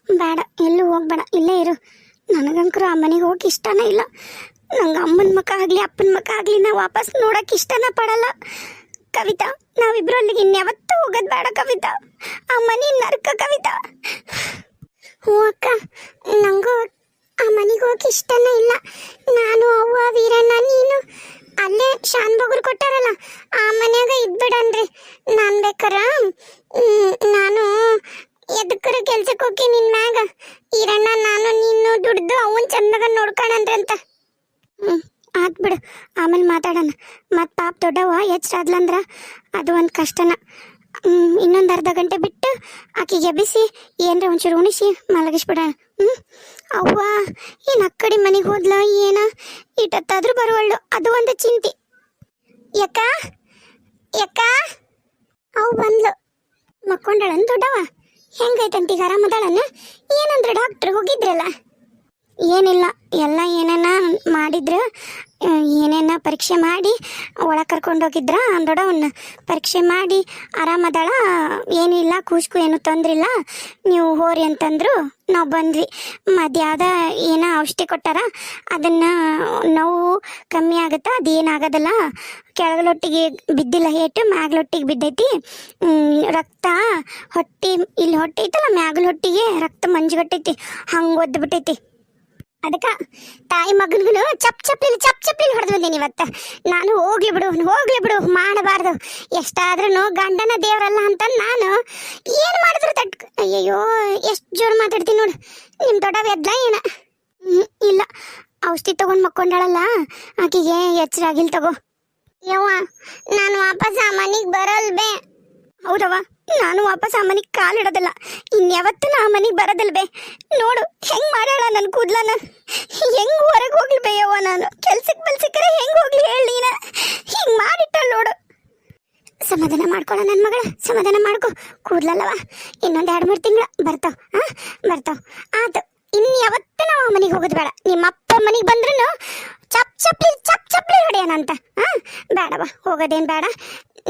ಬೇಡ, ಎಲ್ಲೂ ಹೋಗ್ಬೇಡ, ಇಲ್ಲೇ ಇರು. ನನಗಂಕರು ಆ ಮನೆಗೆ ಹೋಗಿ ಇಷ್ಟನೇ ಇಲ್ಲ. ನಂಗೆ ಅಮ್ಮನ ಮುಖ ಆಗಲಿ ಅಪ್ಪನ ಮುಖ ಆಗಲಿ ನಾ ವಾಪಸ್ ನೋಡೋಕೆ ಇಷ್ಟನ ಪಡಲ್ಲ. ಕವಿತಾ, ನಾವಿಬ್ರು ಅಲ್ಲಿಗೆ ಇನ್ಯಾವತ್ತೂ ಹೋಗೋದು ಬೇಡ ಕವಿತಾ. ಆ ಮನೆ ನರ್ಕ ಕವಿತಾ. ಹ್ಞೂ ಅಕ್ಕ, ನನಗೂ ಆ ಮನೆಗೆ ಹೋಗಿ ಇಷ್ಟನೇ ಇಲ್ಲ. ನಾನು ಅವ್ವ ವೀರಣ್ಣ ನೀನು ಅಲ್ಲೇ ಶಾನ್ ಬಗುರು ಕೊಟ್ಟಾರಲ್ಲ ಆ ಮನ್ಯಾಗ ಇದ್ಬಿಡನ್ರಿ. ನಾನು ಬೇಕಾರ ನಾನು ಎದಕ್ಕರ ಕೆಲ್ಸಕ್ಕೆ ಹೋಗಿ ನಿನ್ನ ಮ್ಯಾಗ ಈರಣ್ಣ ನಾನು ನೀನು ದುಡ್ದು ಅವನ್ ಚಂದಾಗ ನೋಡ್ಕೊಳನ್ರಿ ಅಂತ. ಆತ್ ಬಿಡು, ಆಮೇಲೆ ಮಾತಾಡೋಣ. ಮತ್ತು ಪಾಪ ದೊಡ್ಡವ ಎಚ್ಚರಾದ್ಲಂದ್ರ ಅದು ಒಂದು ಕಷ್ಟನ. ಇನ್ನೊಂದು ಅರ್ಧ ಗಂಟೆ ಬಿಟ್ಟು ಆಕೆಗೆ ಎಬ್ಬಿಸಿ ಏನರ ಒಂಚೂರು ಉಣಿಸಿ ಮಲಗಿಸ್ಬಿಡೋಣ. ಅವ್ವ ಏನು ಅಕ್ಕಡಿ ಮನೆಗೆ ಹೋದ್ಲ ಏನ, ಇಟ್ಟತ್ತಾದ್ರೂ ಬರುವಳ್ಳು, ಅದು ಒಂದು ಚಿಂತೆ. ಯಾಕ ಯಾಕ ಅವು ಬಂದ್ಲು. ಮಕ್ಕೊಂಡಳನ್ ದೊಡ್ಡವ? ಹೆಂಗೈತಂತೀಗ ಆರಾಮದಾಳನ್ನ? ಏನಂದ್ರೆ ಡಾಕ್ಟ್ರ್ ಹೋಗಿದ್ರಲ್ಲ? ಏನಿಲ್ಲ, ಎಲ್ಲ ಏನೇನ ಮಾಡಿದ್ರು, ಏನೇನ ಪರೀಕ್ಷೆ ಮಾಡಿ ಒಳಗೆ ಕರ್ಕೊಂಡೋಗಿದ್ರ ದೊಡ್ಡವನ್ನ. ಪರೀಕ್ಷೆ ಮಾಡಿ ಆರಾಮದಾಳ, ಏನಿಲ್ಲ, ಕೂಸ್ಕು ಏನು ತೊಂದ್ರಿಲ್ಲ, ನೀವು ಹೋರಿ ಅಂತಂದ್ರು. ನಾವು ಬಂದ್ವಿ. ಮಧ್ಯಾಹ್ನ ಏನೋ ಔಷಧಿ ಕೊಟ್ಟಾರ, ಅದನ್ನು ನೋವು ಕಮ್ಮಿ ಆಗುತ್ತಾ, ಅದೇನಾಗೋದಲ್ಲ. ಕೆಳಗಲೊಟ್ಟಿಗೆ ಬಿದ್ದಿಲ್ಲ ಏಟು, ಮ್ಯಾಗ್ಲೊಟ್ಟಿಗೆ ಬಿದ್ದೈತಿ. ರಕ್ತ ಹೊಟ್ಟೆ, ಇಲ್ಲಿ ಹೊಟ್ಟೆ ಐತಲ್ಲ ಮ್ಯಾಗಲ ಹೊಟ್ಟಿಗೆ ರಕ್ತ ಮಂಜುಗಟ್ಟೈತಿ, ಹಂಗೆ ಒದ್ದು ಬಿಟ್ಟೈತಿ. ಅದಕ್ಕೆ ತಾಯಿ ಮಗನಿಗೂ ಚಪ್ ಚಪ್ಲಿ ಹೊಡೆದು ಬಂದೀನಿ ಇವತ್ತು. ನಾನು ಹೋಗ್ಲಿ ಬಿಡು ಮಾಡಬಾರ್ದು, ಎಷ್ಟಾದ್ರೂ ಗಂಡನ ದೇವರಲ್ಲ ಅಂತ ನಾನು ಏನು ಮಾಡಿದ್ರು ಅಯ್ಯಯ್ಯೋ ಎಷ್ಟು ಜೋರು ಮಾತಾಡ್ತೀನಿ ನೋಡು. ನಿಮ್ಮ ದೊಡ್ಡವ ಎದ್ಲ ಏನ? ಇಲ್ಲ, ಔಷಧಿ ತಗೊಂಡು ಮಕ್ಕೊಂಡಾಳಲ್ಲ, ಆಕೆಗೆ ಎಚ್ಚರಾಗಿಲ್ ತಗೋ. ಯವ್ವ, ನಾನು ವಾಪಸ್ ಆ ಮನೆಗೆ ಬರಲ್ಬೇ. ಹೌದವ, ನಾನು ವಾಪಸ್ ಆ ಮನೆಗೆ ಕಾಲಿಡೋದಿಲ್ಲ, ಇನ್ಯಾವತ್ತೂ ನಾ ಆ ಮನೆಗೆ ಬರೋದಿಲ್ಬೇ. ನೋಡು ಹೆಂಗೆ ಮಾಡ್ಯಾಳ ನನ್ನ ಕೂದ್ಲನ, ಹೆಂಗೆ ಹೊರಗೆ ಹೋಗ್ಲಿ ಬೇಯವ್ವ. ನಾನು ಕೆಲ್ಸಕ್ಕೆ ಸಿಕ್ಕರೆ ಹೆಂಗೆ ಹೋಗ್ಲಿ ಹೇಳಿ, ನೀನ ಹಿಂಗೆ ಮಾಡಿಟ್ಟಳು ನೋಡು. ಸಮಾಧಾನ ಮಾಡ್ಕೊಳ್ಳೋ ನನ್ನ ಮಗಳ, ಸಮಾಧಾನ ಮಾಡ್ಕೊ. ಕೂದ್ಲಲ್ಲವ ಇನ್ನೊಂದು 2-3 ತಿಂಗಳು ಬರ್ತಾವ ಆತು. ಇನ್ಯಾವತ್ತೂ ನಾವು ಆ ಮನೆಗೆ ಹೋಗೋದು ಬೇಡ. ನಿಮ್ಮ ಅಪ್ಪ ಮನೆಗೆ ಬಂದ್ರೂ ಚಪ್ ಚಪ್ಲಿ ಹೊಡೆಯೋಣಂತ. ಬೇಡವ, ಹೋಗೋದೇನು ಬೇಡ.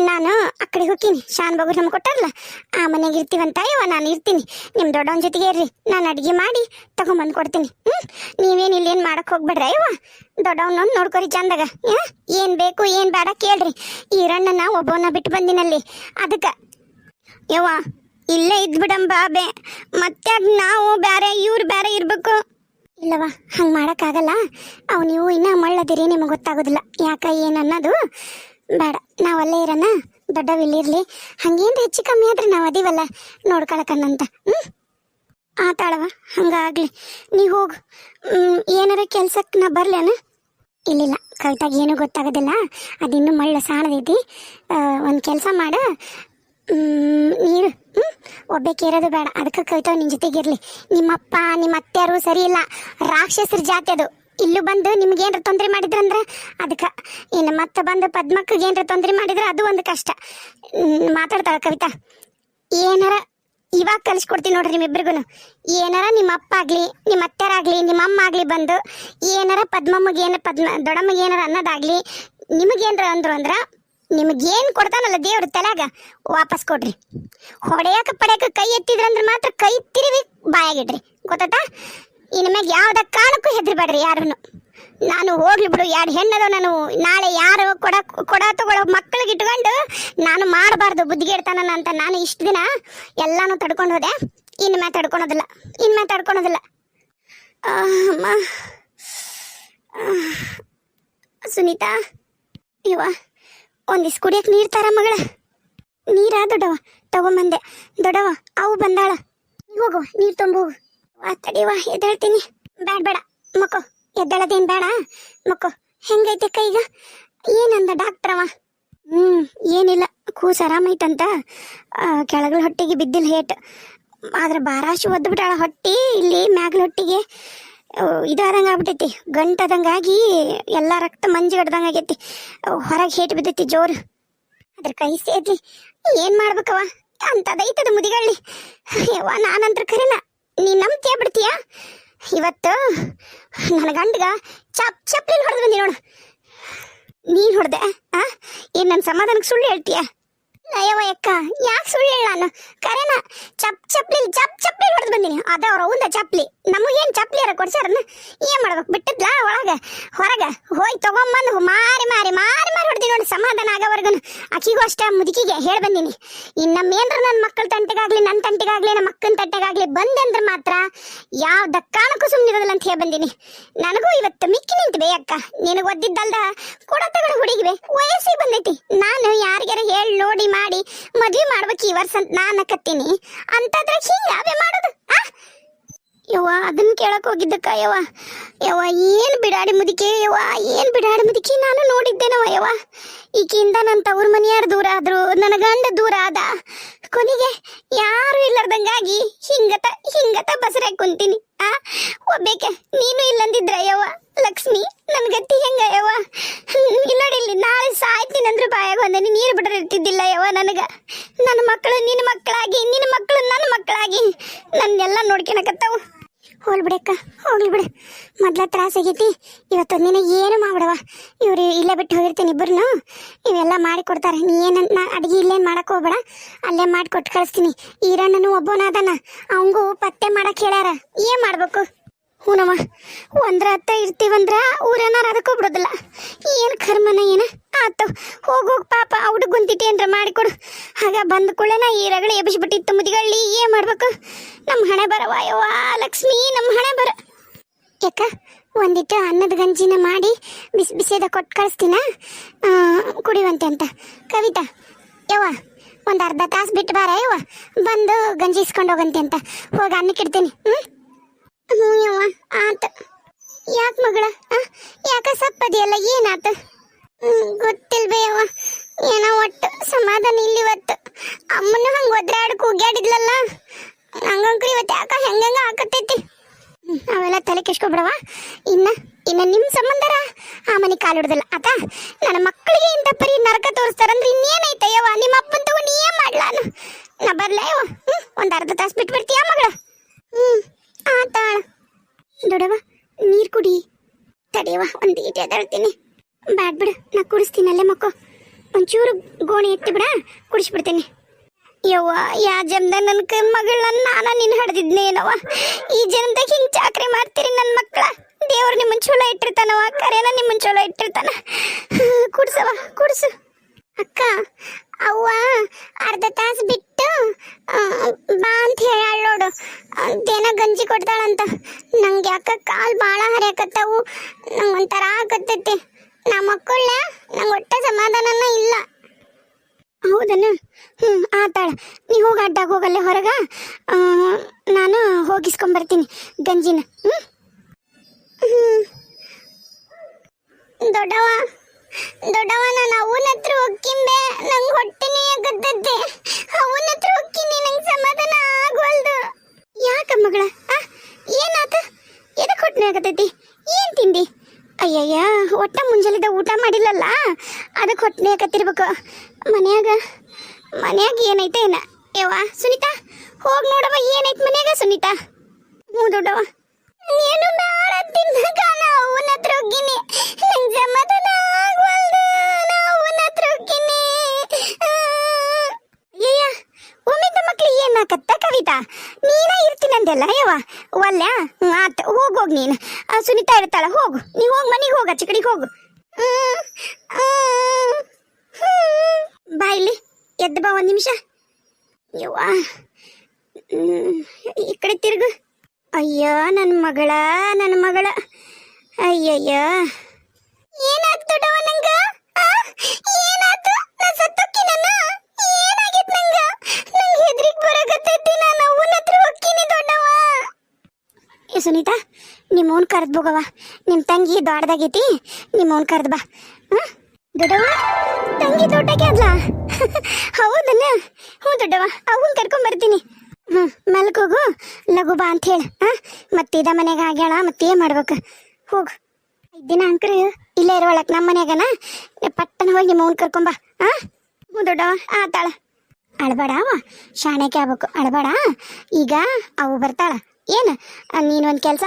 ನಾನು ಆ ಕಡೆ ಹೋಗ್ತೀನಿ, ಶಾನ್ ಬಗು ನಮ್ಗೆ ಕೊಟ್ಟಾರಲ್ಲ ಆ ಮನೆಗೆ ಇರ್ತೀವಂತ. ಯವ್ವ ನಾನು ಇರ್ತೀನಿ, ನಿಮ್ಮ ದೊಡ್ಡವನ ಜೊತೆಗೆ ಇರ್ರಿ, ನಾನು ಅಡುಗೆ ಮಾಡಿ ತಗೊಂಬಂದು ಕೊಡ್ತೀನಿ. ನೀವೇನು ಇಲ್ಲೇನು ಮಾಡಕ್ಕೆ ಹೋಗ್ಬೇಡ್ರಿ ಯವ್ವ. ದೊಡ್ಡವನೊಂದು ನೋಡ್ಕೊರಿ ಚಂದಾಗ. ಏನು ಬೇಕು ಏನು ಬೇಡ ಕೇಳ್ರಿ. ಈರಣ್ಣನ ಒಬ್ಬವನ್ನ ಬಿಟ್ಟು ಬಂದಿನಲ್ಲಿ, ಅದಕ್ಕೆ ಯವ್ವ ಇಲ್ಲೇ ಇದ್ಬಿಡಂಬ ಬೇ. ಮತ್ತೆ ನಾವು ಬೇರೆ ಇವ್ರು ಬೇರೆ ಇರಬೇಕು. ಇಲ್ಲವ, ಹಂಗೆ ಮಾಡೋಕ್ಕಾಗಲ್ಲ. ನೀವು ಇನ್ನೂ ಮಳ್ಳದಿರಿ, ನಿಮಗೆ ಗೊತ್ತಾಗೋದಿಲ್ಲ ಯಾಕ ಏನು ಅನ್ನೋದು. ಬೇಡ, ನಾವಲ್ಲೇ ಇರೋಣ, ದೊಡ್ಡವಿಲ್ಲಿರಲಿ. ಹಂಗೇನು ಹೆಚ್ಚು ಕಮ್ಮಿ ಆದ್ರೆ ನಾವು ಅದೀವಲ್ಲ ನೋಡ್ಕೊಳಕನ್ನಂತ. ಆತಾಳವ, ಹಂಗಾಗ್ಲಿ. ನೀ ಹೋಗು. ಏನಾರ ಕೆಲ್ಸಕ್ಕೆ ನಾ ಬರ್ಲೇನ? ಇಲ್ಲ, ಕವಿತಾಗ ಏನೂ ಗೊತ್ತಾಗೋದಿಲ್ಲ, ಅದಿನ್ನೂ ಮಳ್ಳ ಸಾಣದೈತಿ. ಒಂದು ಕೆಲಸ ಮಾಡು, ನೀರು ಒಬ್ಬಕ್ಕೆ ಇರೋದು ಬೇಡ. ಅದಕ್ಕೆ ಕವಿತಾ ನಿನ್ನ ಜೊತೆಗಿರಲಿ. ನಿಮ್ಮಪ್ಪ ನಿಮ್ಮ ಅತ್ತೆಯರು ಸರಿ ಇಲ್ಲ, ರಾಕ್ಷಸರ ಜಾತಿ ಅದು. ಇಲ್ಲೂ ಬಂದು ನಿಮ್ಗೇನ್ರ ತೊಂದರೆ ಮಾಡಿದ್ರಂದ್ರೆ ಅದಕ್ಕೆ. ಇನ್ನು ಮತ್ತೆ ಬಂದು ಪದ್ಮಕ್ಕಗೆ ಏನರ ತೊಂದರೆ ಮಾಡಿದ್ರೆ ಅದು ಒಂದು ಕಷ್ಟ. ಮಾತಾಡ್ತಾಳೆ ಕವಿತಾ. ಏನಾರ ಇವಾಗ ಕಲಿಸ್ಕೊಡ್ತೀನಿ ನೋಡ್ರಿ ನಿಮ್ಮಿಬ್ರಿಗೂ. ಏನಾರ ನಿಮ್ಮ ಅಪ್ಪ ಆಗಲಿ, ನಿಮ್ಮ ಅತ್ತೆಯರಾಗಲಿ, ನಿಮ್ಮ ಅಮ್ಮ ಆಗಲಿ ಬಂದು ಏನಾರ ಪದ್ಮಮ್ಮಗೆ ದೊಡ್ಡಮ್ಮಗೆ ಏನಾರ ಅನ್ನೋದಾಗಲಿ, ನಿಮಗೇನ್ರ ಅಂದ್ರು ಅಂದ್ರೆ ನಿಮಗೇನು ಕೊಡ್ತಾನಲ್ಲ ದೇವ್ರ ತಲೆಯಾಗ ವಾಪಸ್ ಕೊಡ್ರಿ. ಹೊಡೆಯಕ್ಕೆ ಪಡೆಯಕ್ಕೆ ಕೈ ಎತ್ತಿದ್ರಂದ್ರೆ ಮಾತ್ರ ಕೈ ತಿರುವಿ ಬಾಯಾಗಿಡ್ರಿ, ಗೊತ್ತಾತಾ? ಇನ್ನು ಮ್ಯಾಗ ಯಾವ್ದ ಕಾರಣಕ್ಕೂ ಹೆದರ್ಬೇಡ್ರಿ ಯಾರು. ನಾನು ಹೋಗ್ಲಿ ಬಿಡು, 2 ಹೆಣ್ಣದು. ನಾನು ನಾಳೆ ಯಾರು ಕೊಡ ತಗೊಳ್ಳೋ ಮಕ್ಕಳಿಗೆ ಇಟ್ಕೊಂಡು ನಾನು ಮಾಡಬಾರ್ದು ಬುದ್ಧಿಗೇಡ್ತಾನ ಅಂತ ನಾನು ಇಷ್ಟು ದಿನ ಎಲ್ಲಾನು ತಡ್ಕೊಂಡು ಹೋದೆ. ಇನ್ನು ಮ್ಯಾಗ ತಡ್ಕೊಳೋದಿಲ್ಲ. ಅಮ್ಮ ಸುನೀತಾ, ಇವ ಒಂದಿಷ್ಟು ಕುಡಿಯಕ್ಕೆ ನೀರು ತರ ಮಗಳ. ನೀರಾ ದೊಡ್ಡವ ತಗೊಂಬಂದೆ. ದೊಡ್ಡವ ಅವು ಬಂದಾಳ, ಹೋಗುವ ನೀರು ತೊಂಬೋಗು. ತಡಿವ, ಎದ್ದೇಳ್ತೀನಿ. ಬೇಡ ಮಕ್ಕೋ, ಎದ್ದೇಳದೇನು ಬೇಡ ಮಕ್ಕೋ. ಹೆಂಗೈತೆ ಕೈಗ? ಏನಂದ ಡಾಕ್ಟ್ರವ? ಏನಿಲ್ಲ, ಕೂಸು ಆರಾಮೈತಂತ. ಕೆಳಗಲ ಹೊಟ್ಟಿಗೆ ಬಿದ್ದಿಲ್ಲ ಹೇಟ್, ಆದ್ರೆ ಬಾರಾಶಿ ಒದ್ದು ಬಿಟ್ಟಾಳ. ಹೊಟ್ಟಿ ಇಲ್ಲಿ ಮ್ಯಾಗಲ ಹೊಟ್ಟಿಗೆ ಇದಾದಂಗೆ ಆಗ್ಬಿಟ್ಟೈತಿ, ಗಂಟದಂಗಾಗಿ ಎಲ್ಲ ರಕ್ತ ಮಂಜುಗಡ್ದಂಗೆ ಆಗೈತಿ. ಹೊರಗೆ ಹೇಟ್ ಬಿದ್ದೈತಿ ಜೋರು. ಅದ್ರ ಕೈ ಸೇದ್ಲಿ ಏನು ಮಾಡ್ಬೇಕವ? ಅಂತದೈತದ ಮುದಿಗಳ್ಳಿ. ಯವ್ವ ನಾನಂತ್ರ ಕರೆನ, ನೀ ನಂಬ್ತೀಯ ಬಿಡ್ತೀಯ? ಇವತ್ತು ನನ್ನ ಗಂಡಗ ಚಪ್ಲಿ ಹೊಡೆದು ಬಂದಿ ನೋಡು. ನೀನು ಹೊಡೆದೆ? ಏನು ನನ್ನ ಸಮಾಧಾನಕ್ಕೆ ಸುಳ್ಳು ಹೇಳ್ತೀಯ? ಅಯ್ಯವ ಯಕ್ಕ, ಯಾಕೆ ಸುಳ್ಳು ಹೇಳ? ನಾನು ಕರೆನ ಚಪ್ಲಿ ಚಪ್ಪಲಿ ಹೊಡೆದು ಬಂದಿನಿ ಅದ ಅವ್ರ ಅವಂದ ಚಪ್ಪಲಿ ನಮಗೇನು ಚಪ್ಪಲಿ ಯಾರ ಕೊಡ್ಸಾರನ್ನ ಏನ್ ಮಾಡ್ಬೇಕು ಬಿಟ್ಟಿದ್ಲಾ ಒಳಗ ಹೊರಗ ಹೋಗಿ ತಗೊಂಬಂದು ಮಾರಿ ಮಾರಿ ಮಾರಿ ಮಾರಿ ಹೊಡ್ತೀನಿ ನೋಡಿ ಸಮಾಧಾನ ಆಗೋವರ್ಗನು ಆಕಿಗೂ ಅಷ್ಟೇ ಮುದುಕಿಗೆ ಹೇಳಿ ಬಂದೀನಿ ಇನ್ನಮ್ಮೇನ್ರ ನನ್ನ ಮಕ್ಕಳ ತಂಟೆಗಾಗ್ಲಿ ನನ್ನ ತಂಟೆಗಾಗ್ಲಿ ನಮ್ಮ ಮಕ್ಕನ ತಂಟೆಗಾಗ್ಲಿ ಬಂದೆ ಅಂದ್ರೆ ಮಾತ್ರ ಯಾವ್ದ ಕಾರಣಕ್ಕೂ ಸುಮ್ಮನಿರೋದಿಲ್ಲ ಅಂತ ಹೇಳಿ ಬಂದೀನಿ ನನಗೂ ಇವತ್ತು ಮಿಕ್ಕಿ ನಿಂತು ಬೇಯಕ್ಕ ನಿನಗೆ ಒದ್ದಿದ್ದಲ್ದ ಕೊಡ ತಗೊಂಡು ಹುಡುಗಿವೆ ವಯಸ್ಸಿಗೆ ಬಂದೈತಿ ನಾನು ಯಾರಿಗಾರ ಹೇಳಿ ನೋಡಿ ಮಾಡಿ ಮದ್ವೆ ಮಾಡ್ಬೇಕು ಈ ವರ್ಷ ಅಂತ ನಾನು ಕತ್ತೀನಿ ಅಂತದ್ರಾಗ ಹಿಂಗಾವೆ ಮಾಡೋದು ಯವ್ವ ಅದನ್ನ ಕೇಳಕ್ ಹೋಗಿದ್ದಕ್ಕ ಯವ್ವ ಯವ್ವ ಏನ್ ಬಿಡಾಡಿ ಮುದುಕಿ ಯವ್ವ ಏನ್ ಬಿಡಾಡಿ ಮುದುಕಿ ನಾನು ನೋಡಿದ್ದೇನವ ಯವ್ವ ಈಕಿಂದ ನನ್ನ ತವ್ರ ಮನೆಯಾರು ದೂರ ಆದ್ರು ನನ್ನ ಗಂಡ ದೂರ ಆದ ಕೊನೆಗೆ ಯಾರು ಇಲ್ಲರ್ದಂಗಾಗಿ ಹಿಂಗತ ಬಸರಾಗಿ ಕುಂತೀನಿ ಒಬ್ಬೇಕೆ ನೀನು ಇಲ್ಲಂದಿದ್ರ ಯವ್ವ ಲಕ್ಷ್ಮಿ ನನ್ ಗತಿ ಹೆಂಗ ಯವ್ವ ಇಲ್ಲಡಿಲ್ಲಿ ನಾಳೆ ಸಾಯ್ತೀನಿ ಅಂದ್ರೆ ಬಾಯಾಗ ಒಂದನಿ ನೀರು ಬಿಡ್ರೆ ಇರ್ತಿದ್ದಿಲ್ಲ ಯವ್ವ ನನಗ ನನ್ನ ಮಕ್ಕಳು ನಿನ್ನ ಮಕ್ಕಳಾಗಿ ನಿನ್ನ ಮಕ್ಕಳು ನನ್ನ ಮಕ್ಕಳಾಗಿ ನನ್ನೆಲ್ಲ ನೋಡ್ಕೊಳಕತ್ತಾವು ಹೋಲ್ ಬಿಡಕ್ಕ ಹೋಗ್ಲಿ ಬಿಡು ಮೊದ್ಲ ತ್ರಾಸ ಆಗೈತಿ ಇವತ್ತೊಂದಿನ ಏನು ಮಾಡ್ಬಿಡವ ಇವ್ರು ಇಲ್ಲೇ ಬಿಟ್ಟು ಹೋಗಿರ್ತೀನಿ ಇಬ್ಬರನ್ನು ಇವೆಲ್ಲ ಮಾಡಿ ಕೊಡ್ತಾರೆ ನೀ ಏನು ಅಡಿಗೆ ಇಲ್ಲೇನು ಮಾಡಕ್ ಹೋಗ್ಬೇಡ ಅಲ್ಲೇ ಮಾಡಿ ಕೊಟ್ಟು ಕಳಿಸ್ತೀನಿ ಈರಣ್ಣನು ಒಬ್ಬನಾದನ ಅವಂಗೂ ಪತ್ತೆ ಮಾಡಕ್ ಹೇಳ್ಯಾರ ಏನ್ ಮಾಡ್ಬೇಕು ಹೂನಮ್ಮ ಒಂದ್ರ ಹತ್ತ ಇರ್ತೀವಂದ್ರ ಊರನಾರ ಅದಕ್ಕೂ ಬಿಡೋದಿಲ್ಲ ಏನು ಕರ್ಮನ ಏನ ಆತು ಹೋಗೋಗ್ ಪಾಪ ಹುಡುಗ ಗುಂತಿಟಿ ಏನ್ರ ಮಾಡಿಕೊಡು ಆಗ ಬಂದ ಕೂಡಲೇ ಈ ರಗಳೆ ಎಬ್ಬಿಸ್ಬಿಟ್ಟಿತ್ತು ಮುದಿಗಳ್ಳಿ ಏನ್ ಮಾಡ್ಬೇಕು ನಮ್ಮ ಹಣೆ ಬರವ ಯವ್ವ ಲಕ್ಷ್ಮಿ ನಮ್ಮ ಹಣೆ ಬರ ಯಾಕ ಒಂದಿಟ್ಟು ಅನ್ನದ ಗಂಜಿನ ಮಾಡಿ ಬಿಸಿ ಬಿಸಿದ ಕೊಟ್ಟು ಕಳಿಸ್ತೀನ ಕುಡಿಯುವಂತೆ ಅಂತ ಕವಿತಾ ಯವ್ವ ಒಂದು ಅರ್ಧ ತಾಸು ಬಿಟ್ಟು ಬಾರ ಯವ್ವ ಬಂದು ಗಂಜಿ ಇಸ್ಕೊಂಡು ಹೋಗಂತೆ ಅಂತ ಹೋಗಿ ಅನ್ನಕ್ಕೆ ಇಡ್ತೀನಿ ಹ್ಞೂ ಯವ್ವ ಆತ ಯಾಕೆ ಮಗಳ ಯಾಕ ಸಪ್ಪದಿಯಲ್ಲ ಏನಾತ ಗೊತ್ತಿಲ್ಬೇಯವ್ವ ಏನೋ ಒಟ್ಟು ಸಮಾಧಾನ ಇಲ್ಲಿ ಇವತ್ತು ಅಮ್ಮನ ಹಂಗೆ ಒದ್ರಾಡಕ್ಕೆ ಹೋಗ್ಯಾಡಿದ್ಲಲ್ಲ ಹಂಗಂಕ್ರಿ ಇವತ್ತು ಯಾಕ ಹೆಂಗ ಆಕತ್ತೈತಿ ಅವೆಲ್ಲ ತಲೆ ಕೆಸ್ಕೊಬಿಡವ ಇನ್ನ ನಿಮ್ಮ ಸಂಬಂಧರ ಆ ಮನೆ ಕಾಲು ಹಿಡ್ದಲ್ಲ ಆತ ನನ್ನ ಮಕ್ಕಳಿಗೆ ಇಂಥ ಪರಿ ನರಕ ತೋರಿಸ್ತಾರಂದ್ರೆ ಇನ್ನೇನೈತಯ್ಯವ ನಿಮ್ಮ ಅಪ್ಪನ ತಗೋ ನೀ ಏನ್ ಮಾಡ್ಲಾನು ನಾ ಬರ್ಲ ಯವ್ವ ಒಂದು ಅರ್ಧ ತಾಸು ಬಿಟ್ಬಿಡ್ತೀಯ ಮಗಳ ಆತಾಳ ದೊಡವ ನೀರು ಕುಡಿ ತಡಿಯವ ಒಂದು ಈಟೆ ಎದ್ದೇಳ್ತೀನಿ ಬ್ಯಾಡ್ ಬಿಡು ನಾ ಕುಡಿಸ್ತೀನಿ ಅಲ್ಲೇ ಮಕ್ಕೋ ಒಂಚೂರು ಗೋಣಿ ಎತ್ತಿ ಬಿಡ ಕುಡಿಸ್ಬಿಡ್ತೀನಿ ಯವ್ವ ಯಾ ಜನ್ಮದಾಗ ನನ್ನ ಮಗಳನ್ನ ನಾನ ನಿನ್ನ ಹಡ್ದಿದ್ನೇನವ ಈ ಜನ್ಮದಾಗ ಹಿಂಗೆ ಚಾಕ್ರಿ ಮಾಡ್ತೀರಿ ನನ್ನ ಮಕ್ಕಳ ದೇವ್ರು ನಿಮ್ಮನ್ನ ಚಲೋ ಇಟ್ಟಿರ್ತಾನವ ಕರೆನ ನಿಮ್ಮನ್ನ ಚಲೋ ಇಟ್ಟಿರ್ತಾನ ಕುಡ್ಸವ ಕುಡ್ಸು ಅಕ್ಕ ಅವ್ವ ಅರ್ಧ ತಾಸು ಬಿಟ್ಟು ಬಾ ಅಂತ ಹೇಳ ನೋಡು ಏನೋ ಗಂಜಿ ಕೊಡ್ತಾಳಂತ ನಂಗೆ ಯಾಕ ಕಾಲು ಭಾಳ ಹರಿಯಾಕತ್ತವು ನಂಗೆ ಒಂಥರ ಆಕತ್ತೈತಿ ನಾ ಮಕ್ಕಳ ನಂಗೆ ಒಟ್ಟ ಸಮಾಧಾನನ ಇಲ್ಲ ಹೌದನ ಆತಾಳ ನೀ ಹೋಗಿ ಅಡ್ಡಾಗ ಹೋಗಲ್ಲೇ ಹೊರಗ ನಾನು ಹೋಗಿಸ್ಕೊಂಬರ್ತೀನಿ ಗಂಜಿನ ದೊಡ್ಡವ ನಾನು ಅವನ ಹತ್ರ ಹೋಗ್ಕಿಂಬೆ ನಂಗೆ ಹೊಟ್ಟೆನೇ ಆಗತ್ತೈತೆ ಅವನ ಹತ್ರ ಹೋಗ್ತೀನಿ ನಂಗೆ ಸಮಾಧಾನ ಆಗೋಲ್ದು ಯಾಕ ಮಗಳ ಏನಾತ ಎದಕ್ಕೆ ಹೊಟ್ಟೆ ಆಗತೈತಿ ಏನ್ ತಿಂದಿ ಅಯ್ಯಯ್ಯ ಒಟ್ಟ ಮುಂಜಾನೆದ ಊಟ ಮಾಡಿಲ್ಲಲ್ಲ ಅದಕ್ಕೆ ಹೊಟ್ಟೆ ಆಗತ್ತಿರ್ಬೇಕು ಮನ್ಯಾಗ ಏನೈತೆ ಏನ ಯವ್ವ ಸುನೀತಾ ಹೋಗಿ ನೋಡವ ಏನೈತೆ ಮನ್ಯಾಗ ಸುನೀತಾ ಹ್ಞೂ ದೊಡ್ಡವ ಏನು ಬೇಡ ತಿನ್ನಕ ನಾ ಅವನ ಹತ್ರ ಹೋಗಿನಿ ನಂಗೆ ಸಮಾಧಾನ ಆಗವಲ್ದು ನಾ ಅವನ ಹತ್ರ ಹೋಗಿನಿ ಅಯ್ಯಯ್ಯ ಒಮ್ಮಿದ್ದ ಮಕ್ಳು ಏನಾಕತ್ತ ಕವಿತಾ ನೀನ ಇರ್ತೀನಂದೆಲ್ಲ ಯವ್ವ ಒಲ್ಯ ಆತ ಹೋಗೋಗ್ ನೀನು ಸುನೀತಾ ಇರ್ತಾಳ ಹೋಗು ನೀ ಹೋಗಿ ಮನೆಗೆ ಹೋಗ ಆಚೆ ಕಡೆಗೆ ಹೋಗು ಬಾ ಇಲ್ಲಿ ಎದ್ದು ಬಾ ಒಂದು ನಿಮಿಷ ಯವ್ವ ಈ ಕಡೆ ತಿರುಗು ಅಯ್ಯೋ ನನ್ನ ಮಗಳ ಅಯ್ಯಯ್ಯ ಏನಾಯ್ತು ದೊಡ್ಡವ ನಂಗ ಏನಾಯ್ತು ನಾ ಸತ್ತೋಕ್ಕಿ ನನ್ನ ಏನಾಗಿತ್ತು ನಂಗೆ ಹೆದ್ರಿಕ್ ಬರಕತ್ತೈತಿ ನಾನು ಅವನ ಹತ್ರ ಹೋಗ್ತೀನಿ ದೊಡ್ಡವ ಏ ಸುನೀತಾ ನಿಮ್ಮವನ್ ಕರೆದು ಹೋಗವ ನಿಮ್ಮ ತಂಗಿ ದೊಡ್ಡದಾಗೈತಿ ನಿಮ್ಮವನ್ ಕರೆದು ಬಾ ದೊಡ್ಡವ ತಂಗಿ ದೊಡ್ಡಕ್ಕೆ ಅದ್ಲ ಹೌದನ್ನ ಹ್ಞೂ ದೊಡ್ಡವ ಅವನ್ ಕರ್ಕೊಂಬರ್ತೀನಿ ಮಲ್ಕೋಗು ಲಘು ಬಾ ಅಂತ ಹೇಳ ಮತ್ತೆ ಇದ ಮನೆಗೆ ಆಗ್ಯಾಳ ಮತ್ತೇನು ಮಾಡ್ಬೇಕು ಹೋಗು 5 ದಿನ ಅಂಕ್ರ ಇಲ್ಲೇ ಇರೋಳಕ್ ನಮ್ಮ ಮನ್ಯಾಗನ ಪಟ್ಟನ ಹೋಗಿ ನಿಮ್ಮ ಅವ್ನ ಕರ್ಕೊಂಬ ಹ್ಞೂ ದೊಡ್ಡವ ಆತಾಳ ಅಳಬೇಡ ಅವ ಶಾಣೆಗೆ ಆಗ್ಬೇಕು ಅಳಬೇಡ ಈಗ ಅವು ಬರ್ತಾಳ ಏನು ನೀನು ಒಂದು ಕೆಲಸ